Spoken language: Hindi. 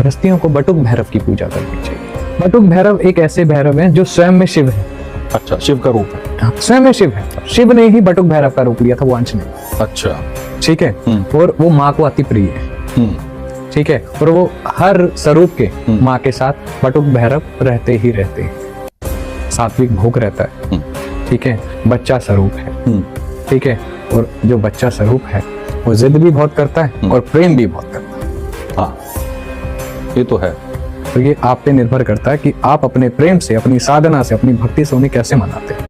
गृहस्थियों को बटुक भैरव की पूजा करनी चाहिए। बटुक भैरव एक ऐसे भैरव हैं जो स्वयं में शिव है। अच्छा, शिव का रूप है। स्वयं में शिव है। शिव ने ही बटुक भैरव का रूप लिया था, वो अंश ने। अच्छा, ठीक है। और वो माँ को अति प्रिय है। ठीक है। और वो हर स्वरूप के माँ के साथ बटुक भैरव रहते ही रहते हैं। सात्विक भोग रहता है। ठीक है। बच्चा स्वरूप है। ठीक है। और जो बच्चा स्वरूप है वो जिद भी बहुत करता है और प्रेम भी बहुत करता है। हाँ, ये तो है। तो ये आप पे निर्भर करता है कि आप अपने प्रेम से, अपनी साधना से, अपनी भक्ति से उन्हें कैसे मनाते हैं।